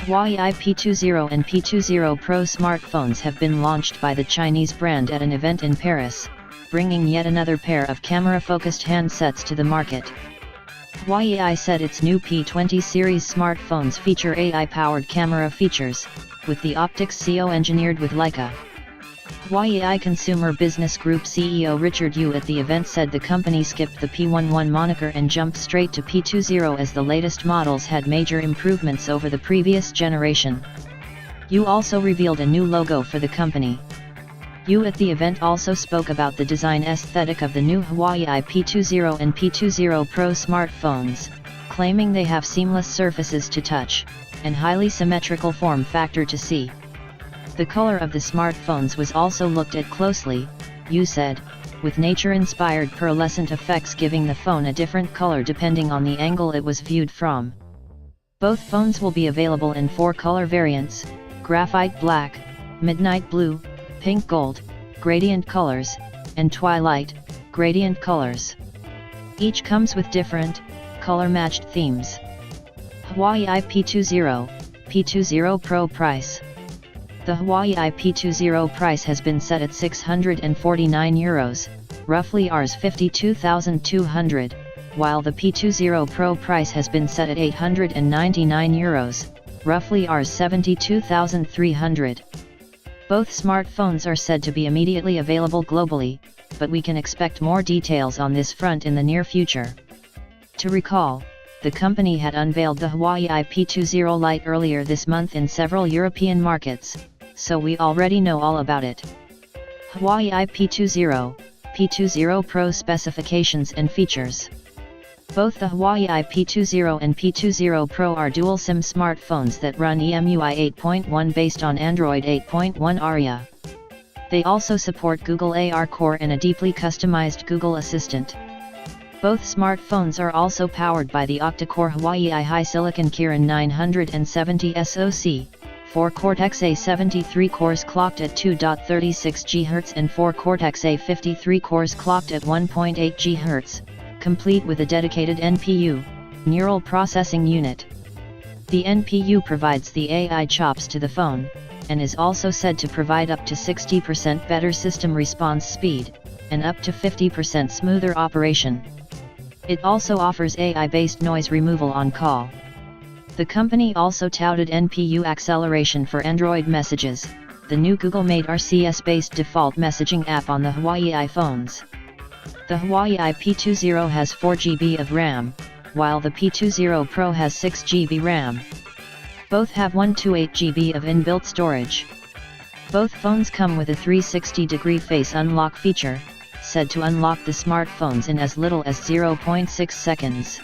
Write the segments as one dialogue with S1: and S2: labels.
S1: Huawei P20 and P20 Pro smartphones have been launched by the Chinese brand at an event in Paris, bringing yet another pair of camera-focused handsets to the market. Huawei said its new P20 series smartphones feature AI-powered camera features, with the optics engineered with Leica. Huawei Consumer Business Group CEO Richard Yu at the event said the company skipped the P11 moniker and jumped straight to P20 as the latest models had major improvements over the previous generation. Yu also revealed a new logo for the company. Yu at the event also spoke about the design aesthetic of the new Huawei P20 and P20 Pro smartphones, claiming they have seamless surfaces to touch, and highly symmetrical form factor to see. The color of the smartphones was also looked at closely, Yu said, with nature-inspired pearlescent effects giving the phone a different color depending on the angle it was viewed from. Both phones will be available in 4 color variants: graphite black, midnight blue, pink gold, gradient colors, and twilight, gradient colors. Each comes with different, color-matched themes. Huawei P20, P20 Pro price. The Huawei P20 price has been set at €649, roughly Rs 52,200, while the P20 Pro price has been set at €899, roughly Rs 72,300. Both smartphones are said to be immediately available globally, but we can expect more details on this front in the near future. To recall, the company had unveiled the Huawei P20 Lite earlier this month in several European markets, so we already know all about it. Huawei P20, P20 Pro specifications and features. Both the Huawei P20 and P20 Pro are dual SIM smartphones that run EMUI 8.1 based on Android 8.1 Aria. They also support Google ARCore and a deeply customized Google Assistant. Both smartphones are also powered by the octa-core Huawei HiSilicon Kirin 970 SoC, 4 Cortex-A73 cores clocked at 2.36 GHz and 4 Cortex-A53 cores clocked at 1.8 GHz, complete with a dedicated NPU, Neural Processing Unit. The NPU provides the AI chops to the phone, and is also said to provide up to 60% better system response speed, and up to 50% smoother operation. It also offers AI-based noise removal on call. The company also touted NPU acceleration for Android messages, the new Google-made RCS-based default messaging app on the Huawei iPhones. The Huawei P20 has 4 GB of RAM, while the P20 Pro has 6 GB RAM. Both have 128 GB of inbuilt storage. Both phones come with a 360-degree face unlock feature, said to unlock the smartphones in as little as 0.6 seconds.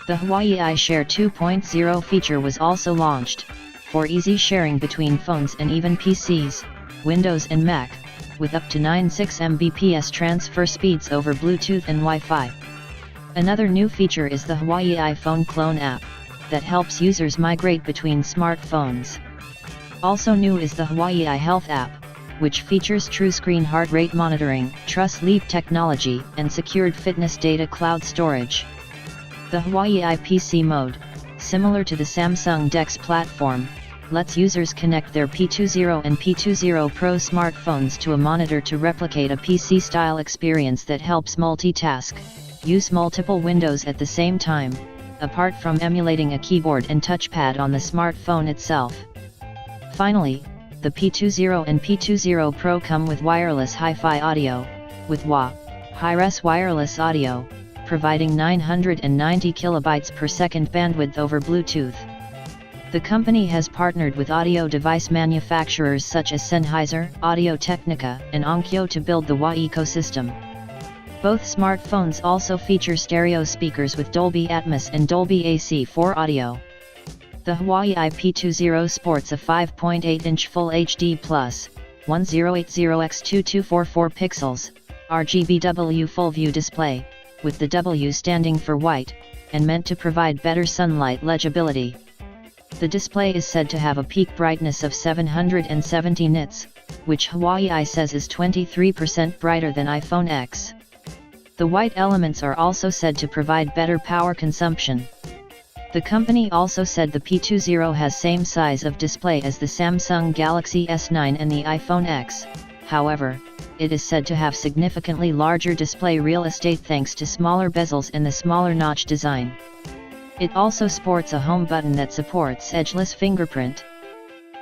S1: The Huawei iShare 2.0 feature was also launched, for easy sharing between phones and even PCs, Windows and Mac, with up to 96 Mbps transfer speeds over Bluetooth and Wi-Fi. Another new feature is the Huawei iPhone Clone app, that helps users migrate between smartphones. Also new is the Huawei iHealth app, which features TrueScreen heart rate monitoring, True-Sleep technology, and secured fitness data cloud storage. The Huawei PC mode, similar to the Samsung DeX platform, lets users connect their P20 and P20 Pro smartphones to a monitor to replicate a PC-style experience that helps multitask, use multiple windows at the same time, apart from emulating a keyboard and touchpad on the smartphone itself. Finally, the P20 and P20 Pro come with wireless Hi-Fi audio, with high-res wireless audio, providing 990 KB per second bandwidth over Bluetooth. The company has partnered with audio device manufacturers such as Sennheiser, Audio-Technica, and Onkyo to build the Huawei ecosystem. Both smartphones also feature stereo speakers with Dolby Atmos and Dolby AC4 audio. The Huawei P20 sports a 5.8-inch Full HD+, 1080x2244 pixels, RGBW FullView display, with the W standing for white, and meant to provide better sunlight legibility. The display is said to have a peak brightness of 770 nits, which Huawei says is 23% brighter than iPhone X. The white elements are also said to provide better power consumption. The company also said the P20 has same size of display as the Samsung Galaxy S9 and the iPhone X, however, it is said to have significantly larger display real estate thanks to smaller bezels and the smaller notch design. It also sports a home button that supports edgeless fingerprint.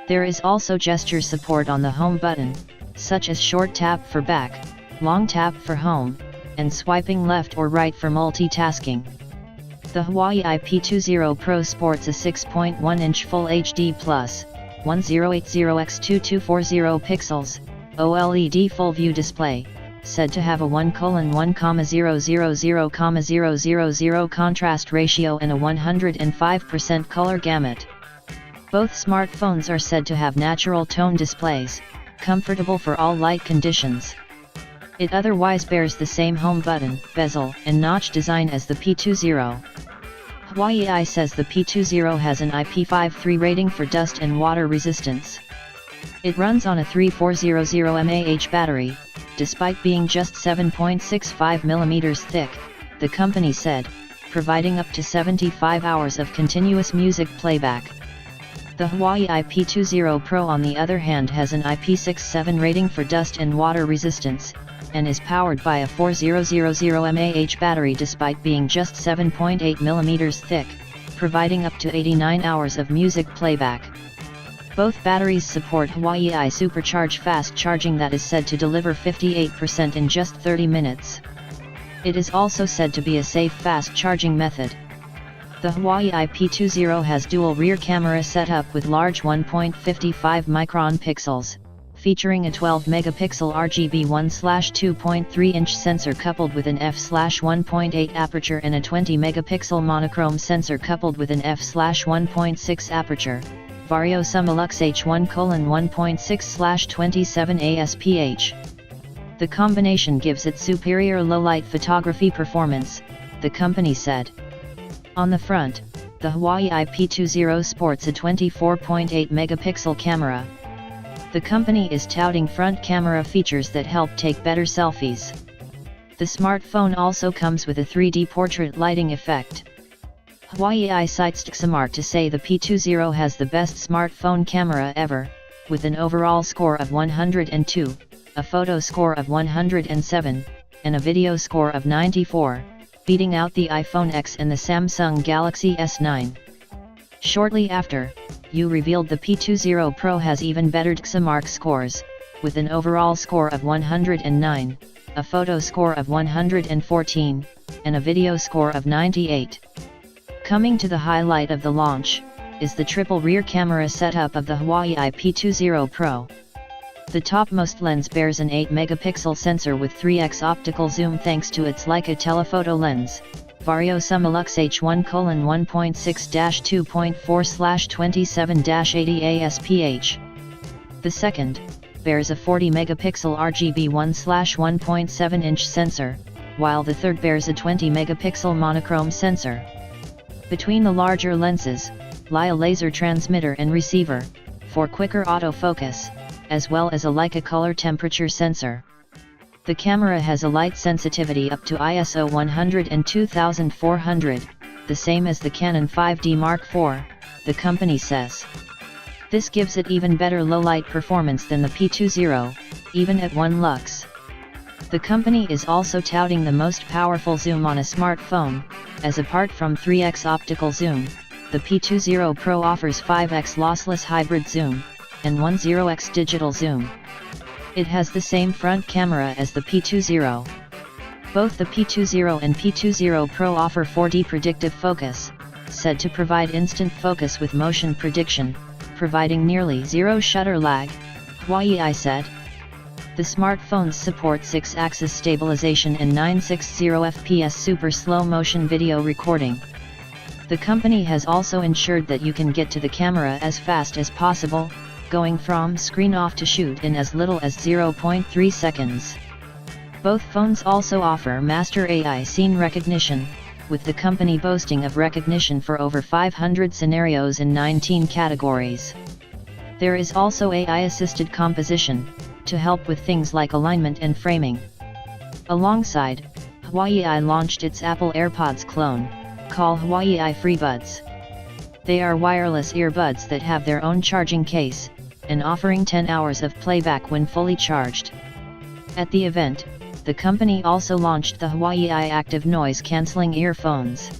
S1: There is also gesture support on the home button, such as short tap for back, long tap for home, and swiping left or right for multitasking. The Huawei P20 Pro sports a 6.1-inch Full HD Plus, 1080x2240 pixels, OLED FullView display, said to have a 1:1,000,000 contrast ratio and a 105% color gamut. Both smartphones are said to have natural tone displays, comfortable for all light conditions. It otherwise bears the same home button, bezel, and notch design as the P20. Huawei says the P20 has an IP53 rating for dust and water resistance. It runs on a 3400 mAh battery, despite being just 7.65 mm thick, the company said, providing up to 75 hours of continuous music playback. The Huawei P20 Pro on the other hand has an IP67 rating for dust and water resistance, and is powered by a 4000 mAh battery despite being just 7.8 mm thick, providing up to 89 hours of music playback. Both batteries support Huawei Supercharge fast charging that is said to deliver 58% in just 30 minutes. It is also said to be a safe fast charging method. The Huawei P20 has dual rear camera setup with large 1.55 micron pixels, featuring a 12-megapixel RGB 1/2.3-inch sensor coupled with an f/1.8 aperture and a 20-megapixel monochrome sensor coupled with an f/1.6 aperture, Vario Sumilux H1:1.6/27 ASPH. The combination gives it superior low-light photography performance, the company said. On the front, the Huawei P20 sports a 24.8-megapixel camera. The company is touting front camera features that help take better selfies. The smartphone also comes with a 3D portrait lighting effect. Huawei cites Xmark to say the P20 has the best smartphone camera ever, with an overall score of 102, a photo score of 107, and a video score of 94, beating out the iPhone X and the Samsung Galaxy S9. Shortly after, you revealed the P20 Pro has even bettered Xmark scores, with an overall score of 109, a photo score of 114, and a video score of 98. Coming to the highlight of the launch, is the triple rear camera setup of the Huawei P20 Pro. The topmost lens bears an 8-megapixel sensor with 3x optical zoom thanks to its Leica telephoto lens, Vario Sumilux H1:1.6-2.4/27-80 ASPH. The second, bears a 40-megapixel RGB 1/1.7-inch sensor, while the third bears a 20-megapixel monochrome sensor. Between the larger lenses, lie a laser transmitter and receiver, for quicker autofocus, as well as a Leica color temperature sensor. The camera has a light sensitivity up to ISO 102,400, the same as the Canon 5D Mark IV, the company says. This gives it even better low-light performance than the P20, even at 1 lux. The company is also touting the most powerful zoom on a smartphone, as apart from 3x optical zoom, the P20 Pro offers 5x lossless hybrid zoom, and 10x digital zoom. It has the same front camera as the P20. Both the P20 and P20 Pro offer 4D predictive focus, said to provide instant focus with motion prediction, providing nearly zero shutter lag, Huawei said. The smartphones support 6-axis stabilization and 960 fps super slow motion video recording. The company has also ensured that you can get to the camera as fast as possible, going from screen off to shoot in as little as 0.3 seconds. Both phones also offer master AI scene recognition, with the company boasting of recognition for over 500 scenarios in 19 categories. There is also AI-assisted composition, to help with things like alignment and framing. Alongside, Huawei launched its Apple AirPods clone, called Huawei FreeBuds. They are wireless earbuds that have their own charging case, and offering 10 hours of playback when fully charged. At the event, the company also launched the Huawei Active Noise Cancelling Earphones.